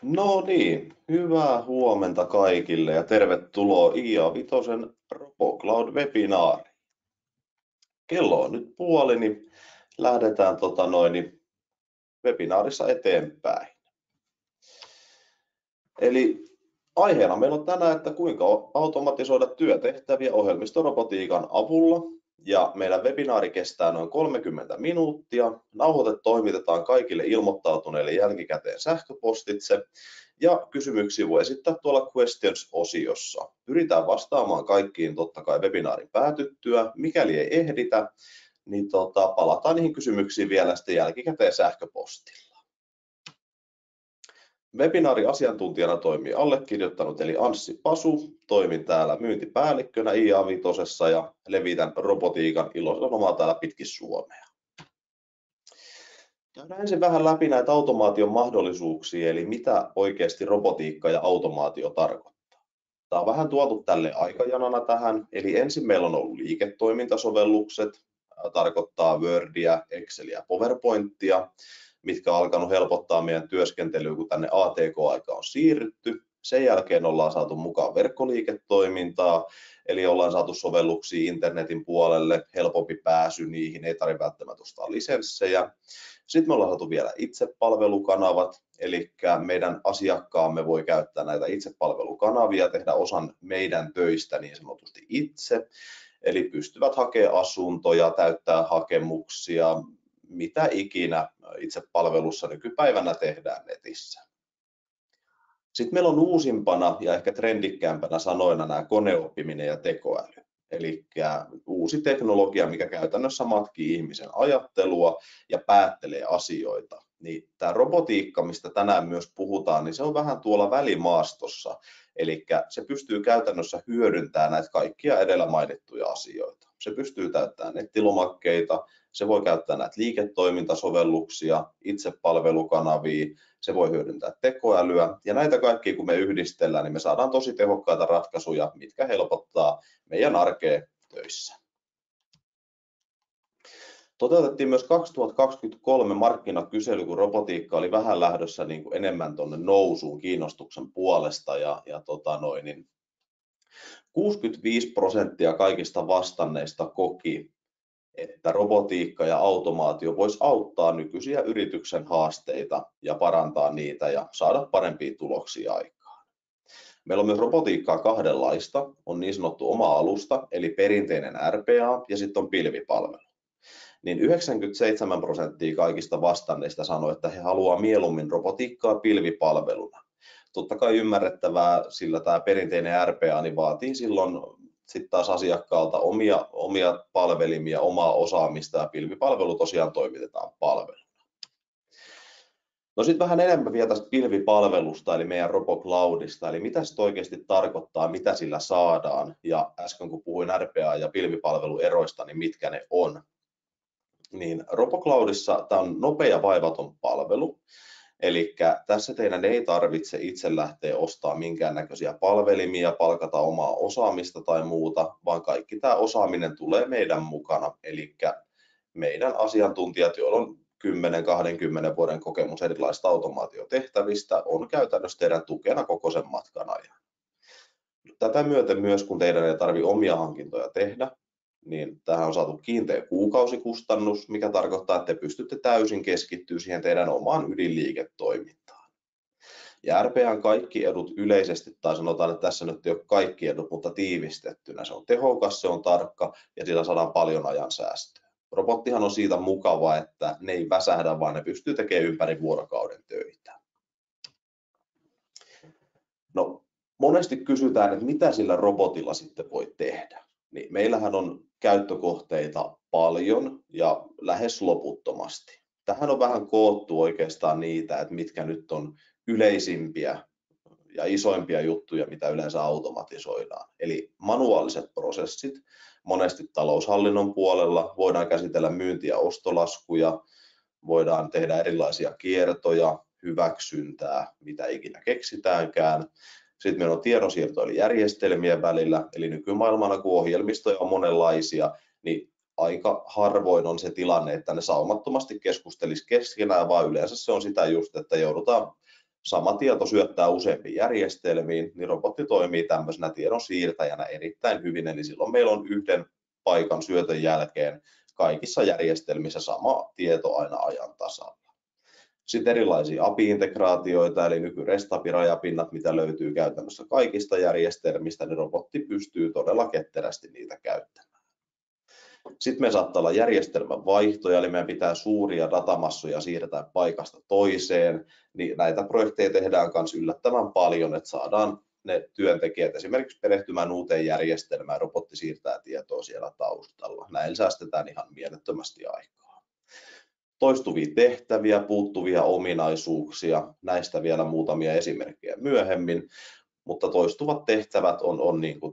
No niin, hyvää huomenta kaikille ja tervetuloa IA5 RoboCloud-webinaariin. Kello on nyt puoli, niin lähdetään webinaarissa eteenpäin. Eli aiheena meillä on tänään, että kuinka automatisoida työtehtäviä ohjelmistorobotiikan avulla. Ja meidän webinaari kestää noin 30 minuuttia. Nauhoite toimitetaan kaikille ilmoittautuneille jälkikäteen sähköpostitse. Ja kysymyksiä voi esittää tuolla questions-osiossa. Pyritään vastaamaan kaikkiin totta kai webinaarin päätyttyä. Mikäli ei ehditä, niin palataan niihin kysymyksiin vielä sitten jälkikäteen sähköpostilla. Webinaari-asiantuntijana toimii allekirjoittanut eli Anssi Pasu. Toimin täällä myyntipäällikkönä IA5 ja levitän robotiikan ilosanomaa täällä pitkin Suomea. Käydään ensin vähän läpi näitä automaation mahdollisuuksia, eli mitä oikeasti robotiikka ja automaatio tarkoittaa. Tämä on vähän tuotu tälle aikajanana tähän, eli ensin meillä on ollut liiketoimintasovellukset, tarkoittaa Wordia, Excelia, PowerPointia, mitkä on alkanut helpottaa meidän työskentelyä, kun tänne ATK-aika on siirrytty. Sen jälkeen ollaan saatu mukaan verkkoliiketoimintaa, eli ollaan saatu sovelluksia internetin puolelle, helpompi pääsy niihin, ei tarvitse välttämättä ostaa lisenssejä. Sitten me ollaan saatu vielä itsepalvelukanavat, eli meidän asiakkaamme voi käyttää näitä itsepalvelukanavia, tehdä osan meidän töistä niin sanotusti itse, eli pystyvät hakemaan asuntoja, täyttää hakemuksia, mitä ikinä itsepalvelussa nykypäivänä tehdään netissä. Sitten meillä on uusimpana ja ehkä trendikkäämpänä sanoina nämä koneoppiminen ja tekoäly. Eli uusi teknologia, mikä käytännössä matkii ihmisen ajattelua ja päättelee asioita. Niin tämä robotiikka, mistä tänään myös puhutaan, niin se on vähän tuolla välimaastossa. Eli se pystyy käytännössä hyödyntämään näitä kaikkia edellä mainittuja asioita. Se pystyy täyttämään nettilomakkeita, se voi käyttää näitä liiketoimintasovelluksia, itsepalvelukanavia, se voi hyödyntää tekoälyä ja näitä kaikkia kun me yhdistellään, niin me saadaan tosi tehokkaita ratkaisuja, mitkä helpottaa meidän arkea töissä. Toteutettiin myös 2023 markkinakysely, kun robotiikka oli vähän lähdössä niin kuin enemmän tuonne nousuun kiinnostuksen puolesta ja 65% kaikista vastanneista koki, että robotiikka ja automaatio voisi auttaa nykyisiä yrityksen haasteita ja parantaa niitä ja saada parempia tuloksia aikaan. Meillä on myös robotiikkaa kahdenlaista, on niin sanottu oma alusta eli perinteinen RPA ja sitten on pilvipalvelu. Niin 97% kaikista vastanneista sanoi, että he haluaa mieluummin robotiikkaa pilvipalveluna. Totta kai ymmärrettävää, sillä tämä perinteinen RPA niin vaatii silloin sitten taas asiakkaalta omia palvelimia, omaa osaamista ja pilvipalvelu tosiaan toimitetaan palveluna. No sitten vähän enemmän vielä tästä pilvipalvelusta eli meidän RoboCloudista, eli mitä se oikeasti tarkoittaa, mitä sillä saadaan ja äsken kun puhuin RPA ja pilvipalvelueroista, niin mitkä ne on. Niin RoboCloudissa tämä on nopea vaivaton palvelu. Eli tässä teidän ei tarvitse itse lähteä ostamaan minkäännäköisiä palvelimia, palkata omaa osaamista tai muuta, vaan kaikki tämä osaaminen tulee meidän mukana. Eli meidän asiantuntijat, joilla on 10-20 vuoden kokemus erilaisista automaatiotehtävistä, on käytännössä teidän tukena koko sen matkan ajan. Tätä myöten myös, kun teidän ei tarvitse omia hankintoja tehdä, niin tähän on saatu kiinteä kuukausikustannus, mikä tarkoittaa, että te pystytte täysin keskittyä siihen teidän omaan ydinliiketoimintaan. Ja RPAn kaikki edut yleisesti, tai sanotaan, että tässä nyt ei ole kaikki edut, mutta tiivistettynä. Se on tehokas, se on tarkka ja sillä saadaan paljon ajan säästöä. Robottihan on siitä mukava, että ne ei väsähdä, vaan ne pystyy tekemään ympäri vuorokauden töitä. No, monesti kysytään, että mitä sillä robotilla sitten voi tehdä. Niin meillähän on käyttökohteita paljon ja lähes loputtomasti. Tähän on vähän koottu oikeastaan niitä, että mitkä nyt on yleisimpiä ja isoimpia juttuja, mitä yleensä automatisoidaan. Eli manuaaliset prosessit, monesti taloushallinnon puolella, voidaan käsitellä myynti- ja ostolaskuja, voidaan tehdä erilaisia kiertoja, hyväksyntää, mitä ikinä keksitäänkään. Sitten meillä on tiedonsiirto eli järjestelmien välillä, eli nykymaailmana kun ohjelmistoja on monenlaisia, niin aika harvoin on se tilanne, että ne saumattomasti keskustelisi keskenään, vaan yleensä se on sitä just, että joudutaan sama tieto syöttää useampiin järjestelmiin, niin robotti toimii tämmöisenä tiedon siirtäjänä erittäin hyvin, eli silloin meillä on yhden paikan syötön jälkeen kaikissa järjestelmissä sama tieto aina ajan tasalla. Sitten erilaisia API-integraatioita, eli nyky-REST-API-rajapinnat, mitä löytyy käytännössä kaikista järjestelmistä, niin robotti pystyy todella ketterästi niitä käyttämään. Sitten me saattaa olla järjestelmän vaihtoja, eli meidän pitää suuria datamassoja siirtää paikasta toiseen, niin näitä projekteja tehdään myös yllättävän paljon, että saadaan ne työntekijät esimerkiksi perehtymään uuteen järjestelmään, robotti siirtää tietoa siellä taustalla. Näin säästetään ihan mielettömästi aikaa. Toistuvia tehtäviä, puuttuvia ominaisuuksia, näistä vielä muutamia esimerkkejä myöhemmin, mutta toistuvat tehtävät on niin kuin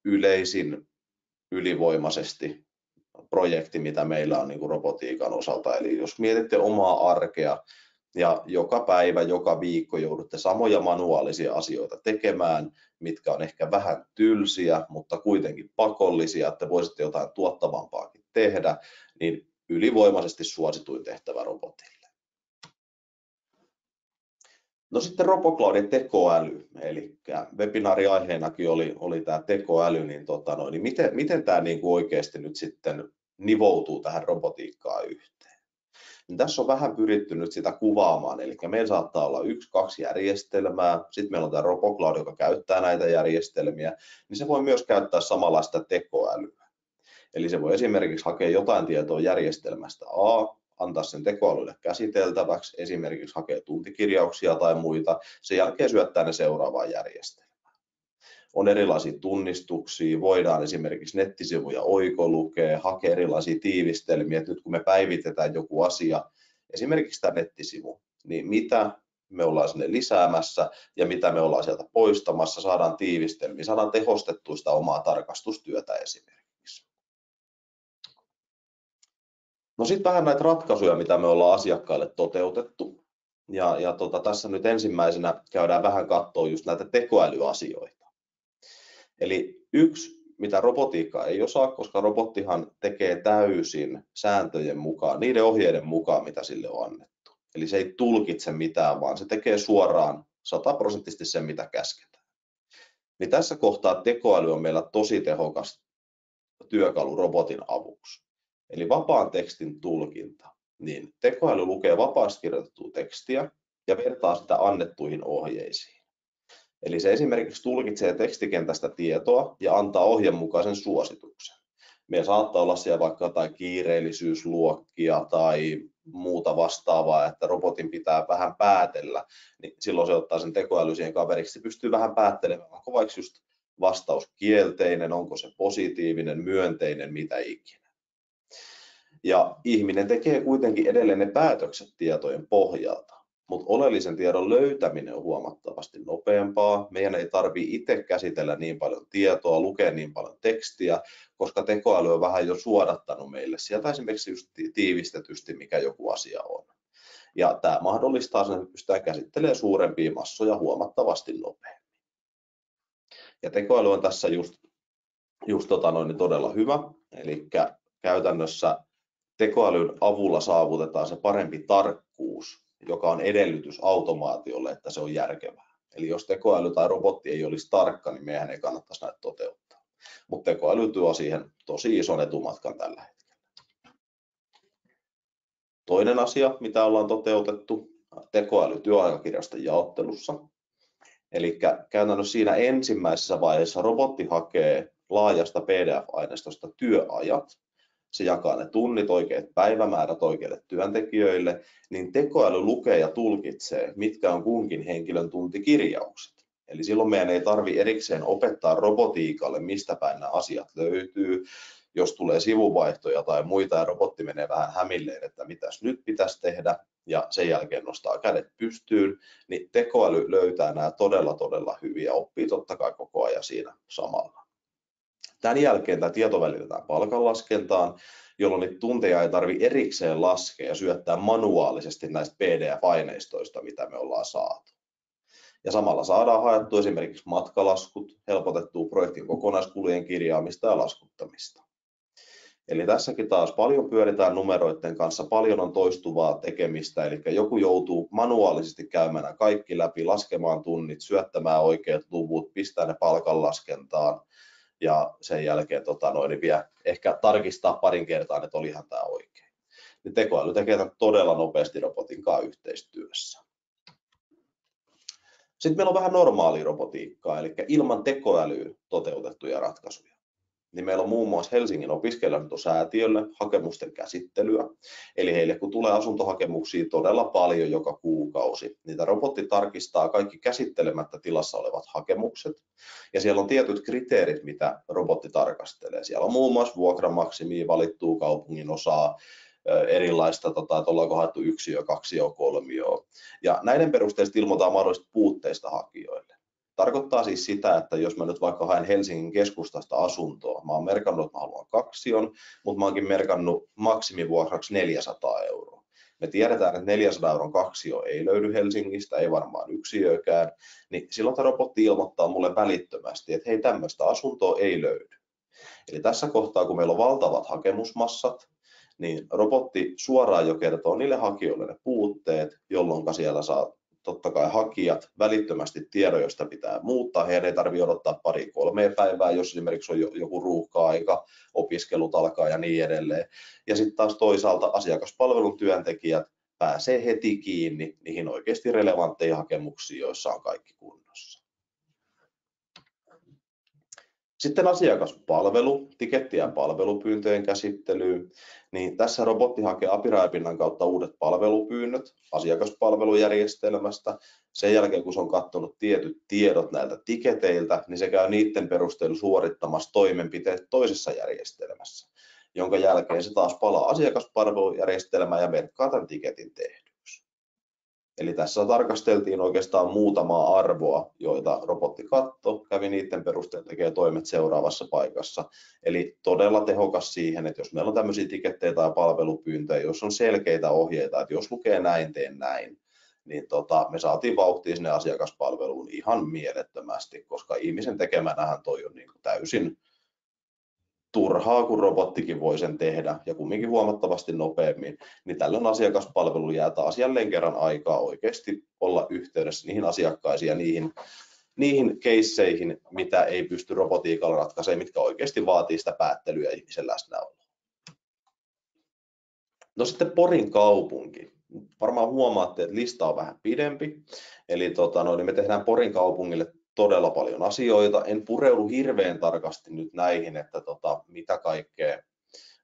yleisin ylivoimaisesti projekti, mitä meillä on niin kuin robotiikan osalta. Eli jos mietitte omaa arkea ja joka päivä, joka viikko joudutte samoja manuaalisia asioita tekemään, mitkä on ehkä vähän tylsiä, mutta kuitenkin pakollisia, että voisitte jotain tuottavampaakin tehdä, niin ylivoimaisesti suosituin tehtävä robotille. No sitten RoboCloudin tekoäly, eli webinaariaiheenakin oli tämä tekoäly, niin, miten tämä niin kuin oikeasti nyt sitten nivoutuu tähän robotiikkaan yhteen? Niin tässä on vähän pyritty nyt sitä kuvaamaan, eli meillä saattaa olla 1-2 järjestelmää, sitten meillä on tämä RoboCloud, joka käyttää näitä järjestelmiä, niin se voi myös käyttää samanlaista tekoälyä. Eli se voi esimerkiksi hakea jotain tietoa järjestelmästä A, antaa sen tekoälylle käsiteltäväksi, esimerkiksi hakea tuntikirjauksia tai muita, sen jälkeen syöttää ne seuraavaan järjestelmään. On erilaisia tunnistuksia, voidaan esimerkiksi nettisivuja oikolukea, hakea erilaisia tiivistelmiä, että nyt kun me päivitetään joku asia, esimerkiksi tämä nettisivu, niin mitä me ollaan sinne lisäämässä ja mitä me ollaan sieltä poistamassa, saadaan tiivistelmiä, saadaan tehostettua sitä omaa tarkastustyötä esimerkiksi. No sitten vähän näitä ratkaisuja, mitä me ollaan asiakkaille toteutettu. Tässä nyt ensimmäisenä käydään vähän katsoa just näitä tekoälyasioita. Eli yksi, mitä robotiikka ei osaa, koska robottihan tekee täysin sääntöjen mukaan, niiden ohjeiden mukaan, mitä sille on annettu. Eli se ei tulkitse mitään, vaan se tekee suoraan 100% sen, mitä käsketään. Niin tässä kohtaa tekoäly on meillä tosi tehokas työkalu robotin avuksi. Eli vapaan tekstin tulkinta, niin tekoäly lukee vapaasti kirjoitettua tekstiä ja vertaa sitä annettuihin ohjeisiin. Eli se esimerkiksi tulkitsee tekstikentästä tietoa ja antaa ohjeenmukaisen suosituksen. Meillä saattaa olla siellä vaikka jotain kiireellisyysluokkia tai muuta vastaavaa, että robotin pitää vähän päätellä, niin silloin se ottaa sen tekoäly siihen kaveriksi. Se pystyy vähän päättelemään, onko vaikka just vastaus kielteinen, onko se positiivinen, myönteinen, mitä ikinä. Ja ihminen tekee kuitenkin edelleen ne päätökset tietojen pohjalta, mutta oleellisen tiedon löytäminen on huomattavasti nopeampaa. Meidän ei tarvitse itse käsitellä niin paljon tietoa, lukea niin paljon tekstiä, koska tekoäly on vähän jo suodattanut meille sieltä esimerkiksi just tiivistetysti, mikä joku asia on. Ja tämä mahdollistaa sen, että pystytään käsittelemään suurempia massoja huomattavasti nopeammin. Ja tekoäly on tässä just todella hyvä, eli käytännössä tekoälyn avulla saavutetaan se parempi tarkkuus, joka on edellytys automaatiolle, että se on järkevää. Eli jos tekoäly tai robotti ei olisi tarkka, niin meidän ei kannattaisi näitä toteuttaa. Mutta tekoäly tuo siihen tosi ison etumatkan tällä hetkellä. Toinen asia, mitä ollaan toteutettu, tekoäly työaikakirjausten jaottelussa. Eli käytännössä siinä ensimmäisessä vaiheessa robotti hakee laajasta PDF-aineistosta työajat. Se jakaa ne tunnit, oikeat päivämäärät oikeille työntekijöille, niin tekoäly lukee ja tulkitsee, mitkä on kunkin henkilön tuntikirjaukset. Eli silloin meidän ei tarvitse erikseen opettaa robotiikalle, mistä päin nämä asiat löytyy. Jos tulee sivuvaihtoja tai muita ja robotti menee vähän hämilleen, että mitäs nyt pitäisi tehdä ja sen jälkeen nostaa kädet pystyyn, niin tekoäly löytää nämä todella hyviä, oppii totta kai koko ajan siinä samalla. Tämän jälkeen tämä tieto välitetään palkanlaskentaan, jolloin niitä tunteja ei tarvitse erikseen laskea ja syöttää manuaalisesti näistä PDF-aineistoista, mitä me ollaan saatu. Ja samalla saadaan haettua esimerkiksi matkalaskut, helpotettua projektin kokonaiskulujen kirjaamista ja laskuttamista. Eli tässäkin taas paljon pyöritään numeroiden kanssa, paljon on toistuvaa tekemistä, eli joku joutuu manuaalisesti käymään kaikki läpi, laskemaan tunnit, syöttämään oikeat luvut, pistää ne palkanlaskentaan ja sen jälkeen niin vielä ehkä tarkistaa parin kertaan, että olihan tämä oikein. Niin tekoäly tekee tämän todella nopeasti robotin kanssa yhteistyössä. Sitten meillä on vähän normaalia robotiikkaa, eli ilman tekoälyä toteutettuja ratkaisuja. Niin meillä on muun muassa Helsingin opiskelija-asuntosäätiölle hakemusten käsittelyä. Eli heille kun tulee asuntohakemuksia todella paljon joka kuukausi, niitä robotti tarkistaa kaikki käsittelemättä tilassa olevat hakemukset. Ja siellä on tietyt kriteerit, mitä robotti tarkastelee. Siellä on muun muassa vuokramaksimia, valittua kaupungin osaa, erilaista, että ollaanko haettu 1, 2, 3. Ja näiden perusteella ilmoitetaan mahdollisista puutteista hakijoille. Tarkoittaa siis sitä, että jos mä nyt vaikka haen Helsingin keskustasta asuntoa, mä oon merkannut, että mä haluan 2, mutta mä oonkin merkannut maksimivuokraksi 400 €. Me tiedetään, että 400 € 2 ei löydy Helsingistä, ei varmaan yksiökään, niin silloin tämä robotti ilmoittaa mulle välittömästi, että hei, tämmöistä asuntoa ei löydy. Eli tässä kohtaa, kun meillä on valtavat hakemusmassat, niin robotti suoraan jo kertoo niille hakijoille ne puutteet, jolloin siellä saa totta kai hakijat välittömästi tiedon, josta pitää muuttaa. Heidän ei tarvitse odottaa 2-3 päivää, jos esimerkiksi on joku ruuhka-aika, opiskelut alkaa ja niin edelleen. Ja sitten taas toisaalta asiakaspalvelun työntekijät pääsee heti kiinni niihin oikeasti relevantteihin hakemuksiin, joissa on kaikki kunnossa. Sitten asiakaspalvelu, tiketti- ja palvelupyyntöjen käsittelyyn, niin tässä robotti hakee API-rajapinnan kautta uudet palvelupyynnöt asiakaspalvelujärjestelmästä. Sen jälkeen, kun se on katsonut tietyt tiedot näiltä tiketeiltä, niin se käy niiden perusteella suorittamassa toimenpiteet toisessa järjestelmässä, jonka jälkeen se taas palaa asiakaspalvelujärjestelmään ja merkkaa tämän tiketin tehdyksi. Eli tässä tarkasteltiin oikeastaan muutamaa arvoa, joita robotti katsoi, kävi niiden perusteella tekee toimet seuraavassa paikassa. Eli todella tehokas siihen, että jos meillä on tämmöisiä tikettejä tai palvelupyyntöjä, jos on selkeitä ohjeita, että jos lukee näin, teen näin, niin me saatiin vauhtia sinne asiakaspalveluun ihan mielettömästi, koska ihmisen tekemänähän toi on niin kuin täysin turhaa, kun robottikin voi sen tehdä ja kumminkin huomattavasti nopeammin, niin tällöin asiakaspalvelu jää taas jälleen kerran aikaa oikeasti olla yhteydessä niihin asiakkaisiin ja niihin keisseihin, mitä ei pysty robotiikalla ratkaisemaan, mitkä oikeasti vaatii sitä päättelyä ja ihmisen läsnäoloa. No sitten Porin kaupunki. Varmaan huomaatte, että lista on vähän pidempi, eli me tehdään Porin kaupungille todella paljon asioita. En pureudu hirveän tarkasti nyt näihin, että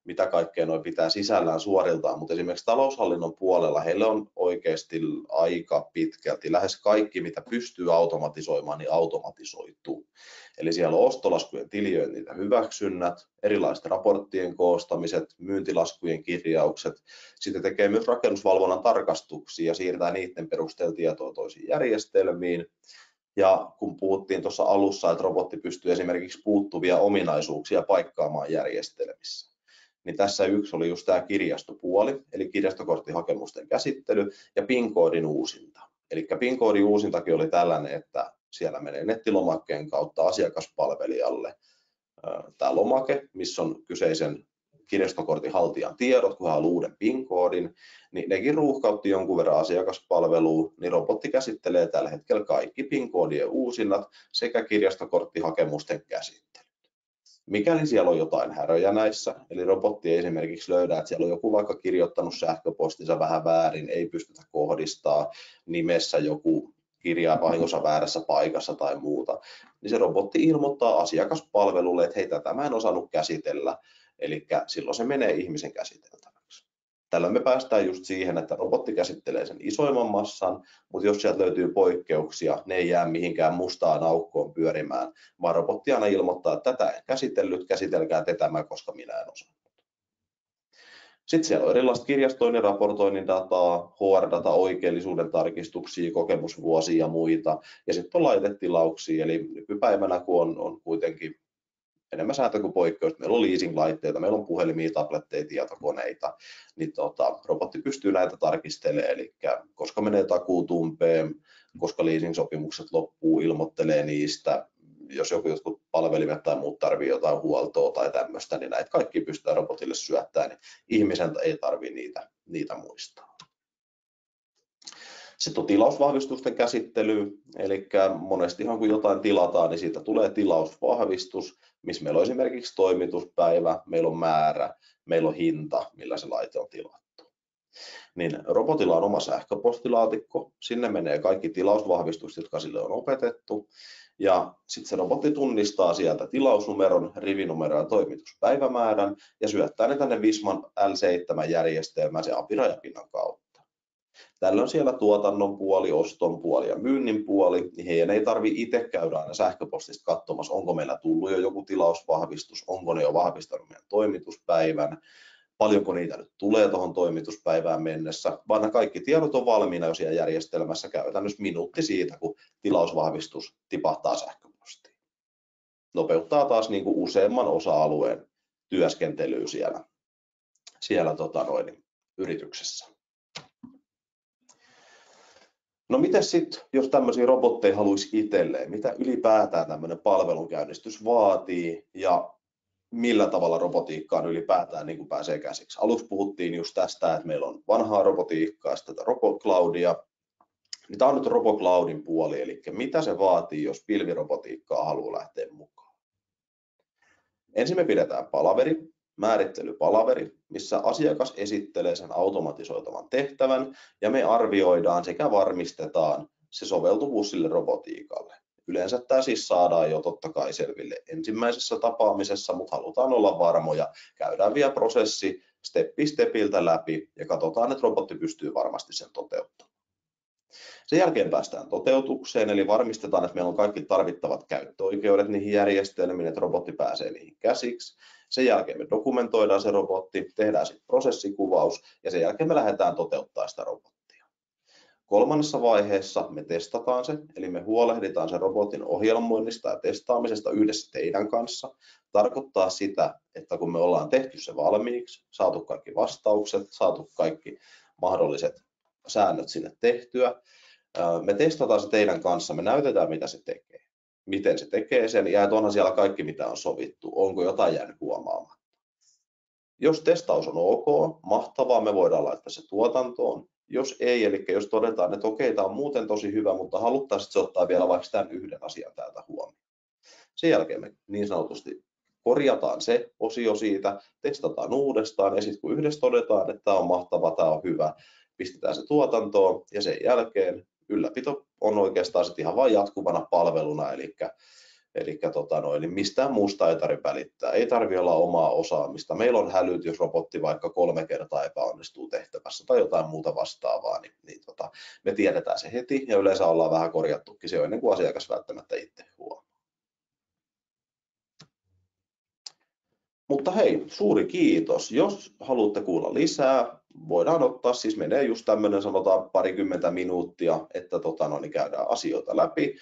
mitä kaikkea noi pitää sisällään suoriltaan, mutta esimerkiksi taloushallinnon puolella heille on oikeasti aika pitkälti lähes kaikki, mitä pystyy automatisoimaan, niin automatisoituu. Eli siellä on ostolaskujen tilioinnit ja hyväksynnät, erilaiset raporttien koostamiset, myyntilaskujen kirjaukset, sitten tekee myös rakennusvalvonnan tarkastuksia ja siirtää niiden perusteella tietoa toisiin järjestelmiin. Ja kun puhuttiin tuossa alussa, että robotti pystyy esimerkiksi puuttuvia ominaisuuksia paikkaamaan järjestelmissä, niin tässä yksi oli just tämä kirjastopuoli, eli kirjastokorttihakemusten käsittely ja PIN-koodin uusinta. Eli PIN-koodin uusintakin oli tällainen, että siellä menee nettilomakkeen kautta asiakaspalvelijalle tämä lomake, missä on kyseisen kirjastokortin haltijan tiedot, kun hän haluaa uuden PIN-koodin, niin nekin ruuhkautti jonkun verran asiakaspalveluun, niin robotti käsittelee tällä hetkellä kaikki PIN-koodien uusinnat sekä kirjastokorttihakemusten käsittelyt. Mikäli siellä on jotain häröjä näissä, eli robotti ei esimerkiksi löydä, että siellä on joku vaikka kirjoittanut sähköpostinsa vähän väärin, ei pystytä kohdistamaan nimessä joku kirjaa vahingossa väärässä paikassa tai muuta, niin se robotti ilmoittaa asiakaspalvelulle, että hei, tätä mä en osannut käsitellä, eli silloin se menee ihmisen käsiteltäväksi. Tällöin me päästään just siihen, että robotti käsittelee sen isoimman massan, mutta jos sieltä löytyy poikkeuksia, ne ei jää mihinkään mustaan aukkoon pyörimään, vaan robotti aina ilmoittaa, että tätä en käsitellyt, käsitelkää te tämä, koska minä en osannut. Sitten siellä on erilaista kirjastoinnin, raportoinnin dataa, HR-data, oikeellisuuden tarkistuksia, kokemusvuosia ja muita. Ja sitten on laitetilauksia, eli nykypäivänä kun on kuitenkin enemmän sääntö kuin poikkeus. Meillä on leasing-laitteita, meillä on puhelimia, tabletteja, tietokoneita, niin robotti pystyy näitä tarkistelemaan, eli koska menee takuu tumpeen, koska leasing-sopimukset loppuu, ilmoittelee niistä jos jotkut palvelimet tai muut tarvii jotain huoltoa tai tämmöistä, niin näitä kaikki pystytään robotille syöttämään, niin ihmisen ei tarvitse niitä muistaa. Sitten on tilausvahvistusten käsittely, eli monestihan kun jotain tilataan, niin siitä tulee tilausvahvistus, missä meillä on esimerkiksi toimituspäivä, meillä on määrä, meillä on hinta, millä se laite on tilattu. Niin robotilla on oma sähköpostilaatikko, sinne menee kaikki tilausvahvistukset, jotka sille on opetettu, ja sitten se robotti tunnistaa sieltä tilausnumeron, rivinumeron ja toimituspäivämäärän ja syöttää ne tänne Visman L7-järjestelmään se API-rajapinnan kautta. Tällöin siellä tuotannon puoli, oston puoli ja myynnin puoli, niin heidän ei tarvitse itse käydä aina sähköpostista katsomassa, onko meillä tullut jo joku tilausvahvistus, onko ne jo vahvistanut meidän toimituspäivän, paljonko niitä nyt tulee tuohon toimituspäivään mennessä, vaan kaikki tiedot on valmiina jo siellä järjestelmässä käytännössä minuutti siitä, kun tilausvahvistus tipahtaa sähköpostiin. Nopeuttaa taas niin kuin useamman osa-alueen työskentelyä siellä yrityksessä. No miten sitten, jos tämmöisiä robotteja haluaisi itselleen, mitä ylipäätään tämmöinen palvelunkäynnistys vaatii ja millä tavalla robotiikkaan ylipäätään niin kuin pääsee käsiksi? Aluksi puhuttiin just tästä, että meillä on vanhaa robotiikkaa, tätä RoboCloudia. Tämä on nyt RoboCloudin puoli, eli mitä se vaatii, jos pilvirobotiikkaa haluaa lähteä mukaan. Ensin me pidetään palaveri, määrittelypalaveri, missä asiakas esittelee sen automatisoitavan tehtävän ja me arvioidaan sekä varmistetaan se soveltuvuus sille robotiikalle. Yleensä tämä siis saadaan jo totta kai selville ensimmäisessä tapaamisessa, mutta halutaan olla varmoja. Käydään vielä prosessi steppi stepiltä läpi ja katsotaan, että robotti pystyy varmasti sen toteuttamaan. Sen jälkeen päästään toteutukseen, eli varmistetaan, että meillä on kaikki tarvittavat käyttöoikeudet niihin järjestelmiin, että robotti pääsee niihin käsiksi. Sen jälkeen me dokumentoidaan se robotti, tehdään sitten prosessikuvaus ja sen jälkeen me lähdetään toteuttamaan sitä robottia. Kolmannessa vaiheessa me testataan se, eli me huolehditaan sen robotin ohjelmoinnista ja testaamisesta yhdessä teidän kanssa. Tarkoittaa sitä, että kun me ollaan tehty se valmiiksi, saatu kaikki vastaukset, saatu kaikki mahdolliset säännöt sinne tehtyä, me testataan se teidän kanssa, me näytetään mitä se tekee, miten se tekee sen ja että onhan siellä kaikki mitä on sovittu, onko jotain jäänyt huomaamatta. Jos testaus on ok, mahtavaa, me voidaan laittaa se tuotantoon. Jos ei, eli jos todetaan, että okei, tämä on muuten tosi hyvä, mutta haluttaisiin se ottaa vielä vaikka tämän yhden asian täältä huomioon. Sen jälkeen me niin sanotusti korjataan se osio siitä, testataan uudestaan ja sitten kun yhdessä todetaan, että tämä on mahtava, tämä on hyvä, pistetään se tuotantoon ja sen jälkeen ylläpito on oikeastaan sitten ihan vain jatkuvana palveluna, eli niin mistään muusta ei tarvitse välittää, ei tarvitse olla omaa osaamista. Meillä on hälyt, jos robotti vaikka 3 kertaa epäonnistuu tehtävässä tai jotain muuta vastaavaa, niin me tiedetään se heti ja yleensä ollaan vähän korjattukin se ennen kuin asiakas välttämättä itse huomaa. Mutta hei, suuri kiitos. Jos haluatte kuulla lisää, voidaan ottaa, siis menee just tämmöinen sanotaan 20 minuuttia, että käydään asioita läpi.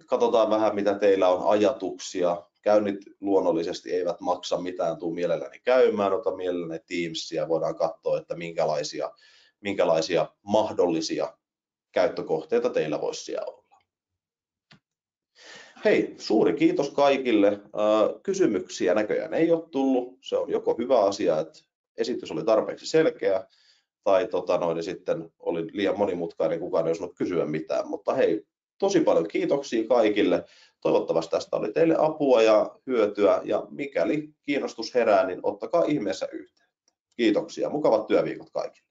Katsotaan vähän mitä teillä on ajatuksia. Käynnit luonnollisesti eivät maksa mitään, tuu mielelläni käymään, ota mielelläni Teamsia, voidaan katsoa, että minkälaisia mahdollisia käyttökohteita teillä voisi siellä olla. Hei, suuri kiitos kaikille. Kysymyksiä näköjään ei ole tullut. Se on joko hyvä asia, että esitys oli tarpeeksi selkeä, tai sitten oli liian monimutkainen, kukaan ei osannut kysyä mitään. Mutta hei, tosi paljon kiitoksia kaikille. Toivottavasti tästä oli teille apua ja hyötyä, ja mikäli kiinnostus herää, niin ottakaa ihmeessä yhteyttä. Kiitoksia, mukavat työviikot kaikille.